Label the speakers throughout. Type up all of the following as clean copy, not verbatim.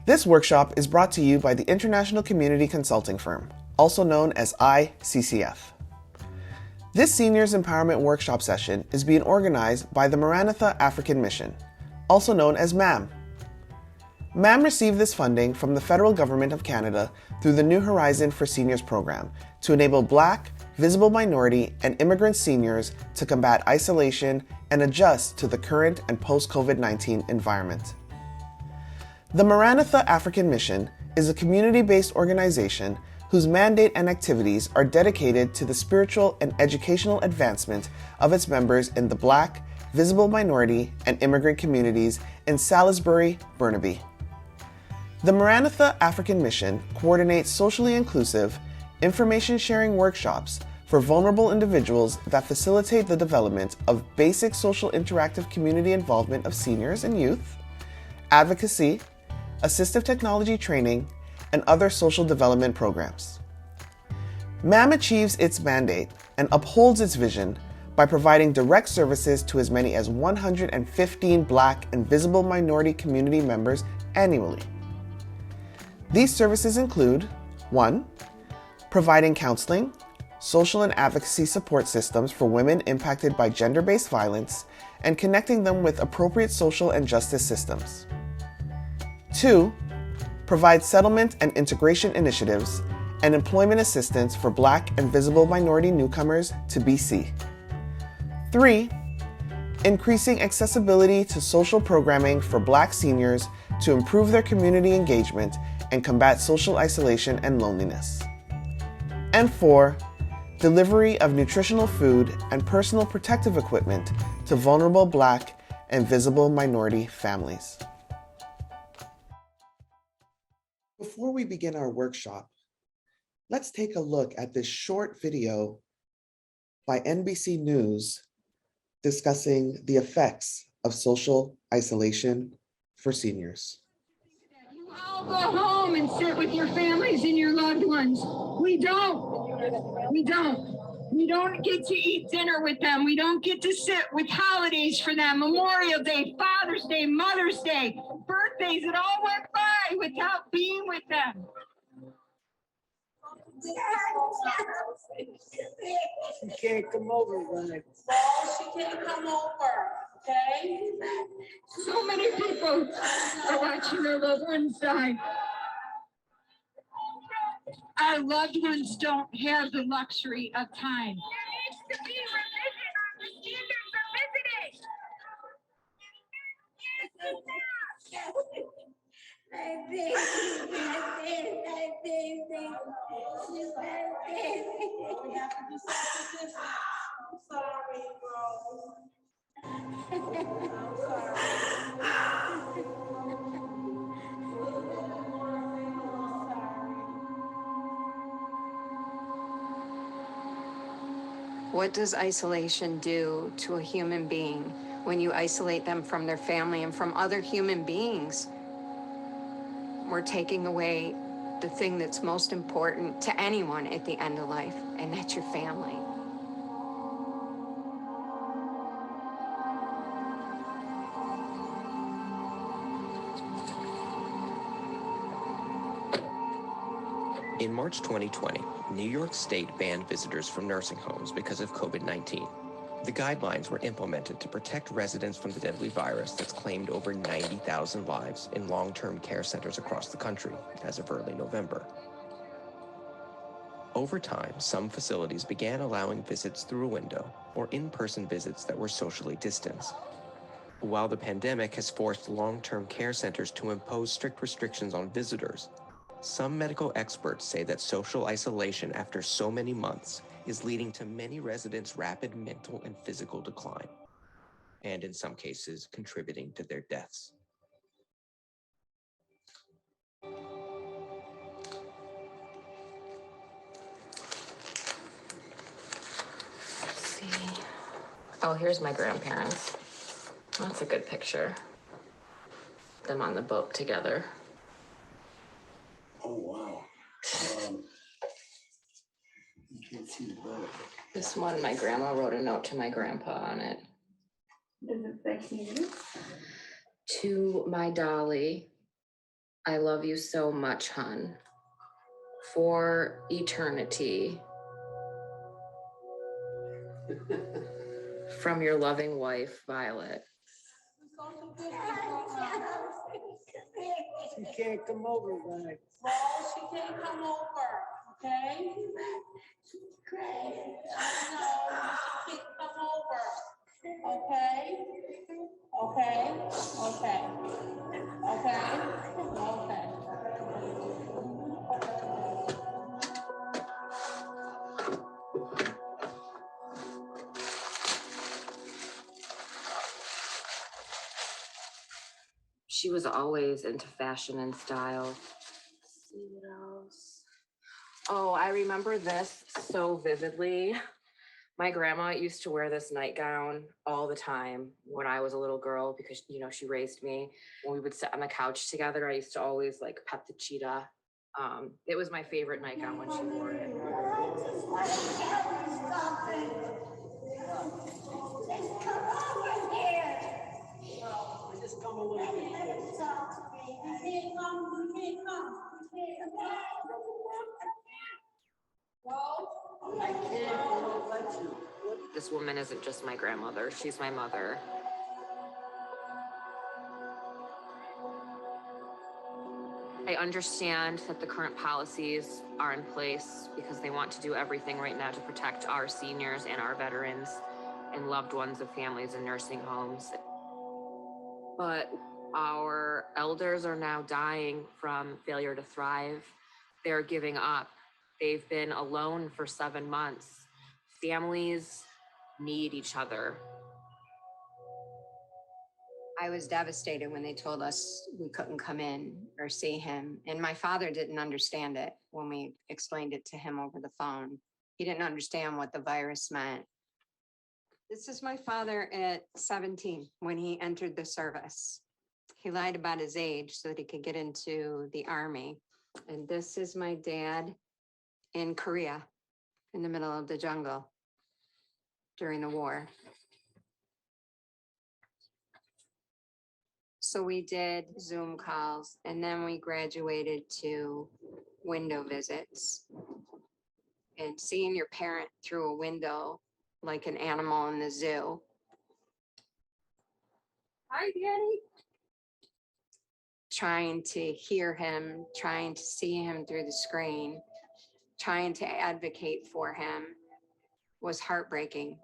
Speaker 1: This workshop is brought to you by the International Community Consulting Firm, also known as ICCF. This Seniors Empowerment Workshop session is being organized by the Maranatha African Mission, also known as MAM. MAM received this funding from the federal government of Canada through the New Horizon for Seniors program to enable Black, visible minority, and immigrant seniors to combat isolation and adjust to the current and post-COVID-19 environment. The Maranatha African Mission is a community-based organization whose mandate and activities are dedicated to the spiritual and educational advancement of its members in the Black, visible minority, and immigrant communities in Salisbury, Burnaby. The Maranatha African Mission coordinates socially inclusive, information-sharing workshops for vulnerable individuals that facilitate the development of basic social interactive community involvement of seniors and youth, advocacy, assistive technology training, and other social development programs. MAM achieves its mandate and upholds its vision by providing direct services to as many as 115 Black and visible minority community members annually. These services include 1. Providing counseling, social and advocacy support systems for women impacted by gender-based violence and connecting them with appropriate social and justice systems. 2. Provide settlement and integration initiatives and employment assistance for Black and visible minority newcomers to BC. 3. Increasing accessibility to social programming for Black seniors to improve their community engagement and combat social isolation and loneliness. And 4. Delivery of nutritional food and personal protective equipment to vulnerable Black and visible minority families. Before we begin our workshop, let's take a look at this short video by NBC News discussing the effects of social isolation for seniors.
Speaker 2: You all go home and sit with your families and your loved ones. We don't. We don't get to eat dinner with them. We don't get to sit with holidays for them. Memorial Day, Father's Day, Mother's Day, birthdays, it all went by without being with them.
Speaker 3: She can't come over, right?
Speaker 4: No, she can't come over, okay?
Speaker 2: So many people are watching their loved ones die. Our loved ones don't have the luxury of time.
Speaker 5: There needs to be revision on the standards of visiting.
Speaker 4: My baby, my baby, my baby.
Speaker 3: We have to do something different. I'm sorry, bro. I'm sorry.
Speaker 6: What does isolation do to a human being when you isolate them from their family and from other human beings? We're taking away the thing that's most important to anyone at the end of life, and that's your family.
Speaker 7: In March 2020, New York State banned visitors from nursing homes because of COVID-19. The guidelines were implemented to protect residents from the deadly virus that's claimed over 90,000 lives in long-term care centers across the country as of early November. Over time, some facilities began allowing visits through a window or in-person visits that were socially distanced. While the pandemic has forced long-term care centers to impose strict restrictions on visitors, some medical experts say that social isolation after so many months is leading to many residents' rapid mental and physical decline, and in some cases, contributing to their deaths.
Speaker 6: Let's see. Oh, here's my grandparents. That's a good picture. Them on the boat together.
Speaker 3: Oh, wow. You can't see the boat.
Speaker 6: This one, my grandma wrote a note to my grandpa on it.
Speaker 4: Does it say here?
Speaker 6: To my Dolly, I love you so much, hon. For eternity. From your loving wife, Violet.
Speaker 3: She can't come over, guys.
Speaker 4: No, she can't come over, okay? She's crazy. I know, she can't come over, okay? Okay, okay, okay, okay.
Speaker 6: She was always into fashion and style. Let's see what else. Oh, I remember this so vividly. My grandma used to wear this nightgown all the time when I was a little girl because, you know, she raised me. When we would sit on the couch together, I used to always like pet the cheetah. It was my favorite nightgown when she wore it.
Speaker 4: I just want to tell you something. Just come over here.
Speaker 3: Just come a little bit.
Speaker 4: Let's talk to me. You can't come, you can't come. You can't come. Well,
Speaker 3: I can't, I won't let you.
Speaker 6: This woman isn't just my grandmother, she's my mother. I understand that the current policies are in place because they want to do everything right now to protect our seniors and our veterans and loved ones of families in nursing homes. But our elders are now dying from failure to thrive. They're giving up. They've been alone for 7 months. Families need each other. I was devastated when they told us we couldn't come in or see him. And my father didn't understand it when we explained it to him over the phone. He didn't understand what the virus meant. This is my father at 17 when he entered the service. He lied about his age so that he could get into the army. And this is my dad in Korea in the middle of the jungle during the war. So we did Zoom calls and then we graduated to window visits. And seeing your parent through a window like an animal in the zoo. Hi, Daddy. Trying to hear him, trying to see him through the screen, trying to advocate for him was heartbreaking.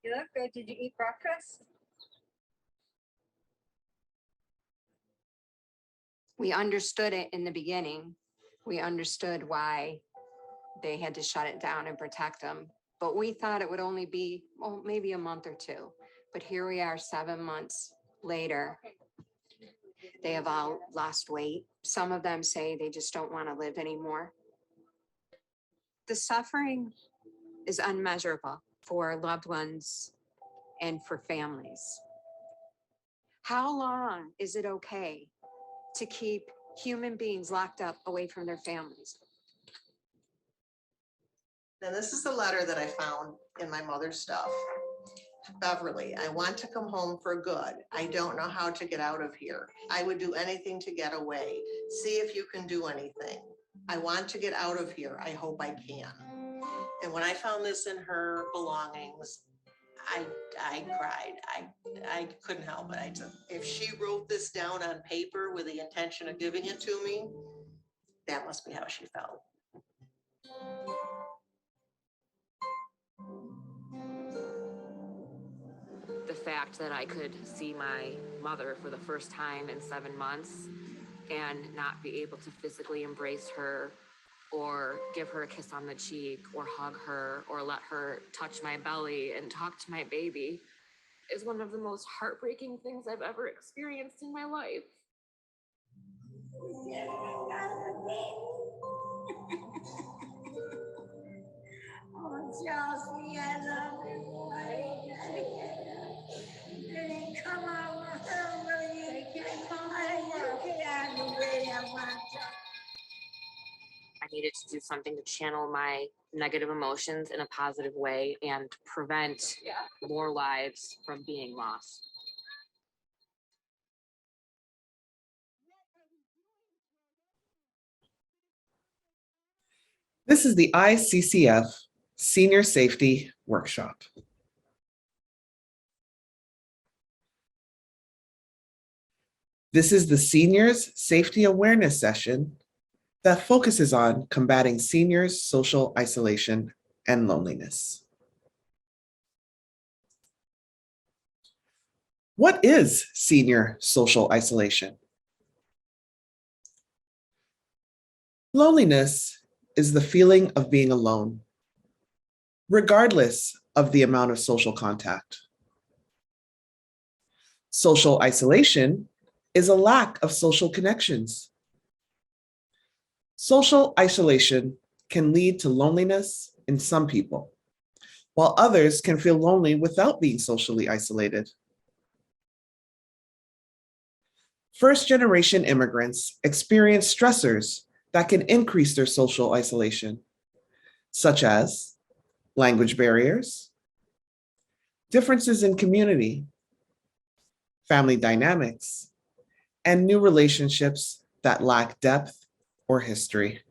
Speaker 5: You look good. Did you eat breakfast?
Speaker 6: We understood it in the beginning. We understood why they had to shut it down and protect them. But we thought it would only be, well, maybe a month or two. But here we are 7 months later. They have all lost weight. Some of them say they just don't want to live anymore. The suffering is unmeasurable for loved ones and for families. How long is it okay to keep human beings locked up away from their families?
Speaker 8: And this is the letter that I found in my mother's stuff. Beverly, I want to come home for good. I don't know how to get out of here. I would do anything to get away. See if you can do anything. I want to get out of here. I hope I can. And when I found this in her belongings, I cried. I couldn't help it. I said, if she wrote this down on paper with the intention of giving it to me, that must be how she felt.
Speaker 6: The fact that I could see my mother for the first time in 7 months and not be able to physically embrace her or give her a kiss on the cheek or hug her or let her touch my belly and talk to my baby is one of the most heartbreaking things I've ever experienced in my life.
Speaker 4: Oh, Chelsea, I love you. They didn't come over her, really. They can't come over. Get out of the way, I want you.
Speaker 6: I needed to do something to channel my negative emotions in a positive way and prevent more lives from being lost.
Speaker 1: This is the ICCF Senior Safety Workshop. This is the Seniors Safety Awareness session that focuses on combating seniors' social isolation and loneliness. What is senior social isolation? Loneliness is the feeling of being alone, regardless of the amount of social contact. Social isolation is a lack of social connections. Social isolation can lead to loneliness in some people, while others can feel lonely without being socially isolated. First-generation immigrants experience stressors that can increase their social isolation, such as language barriers, differences in community, family dynamics, and new relationships that lack depth or history.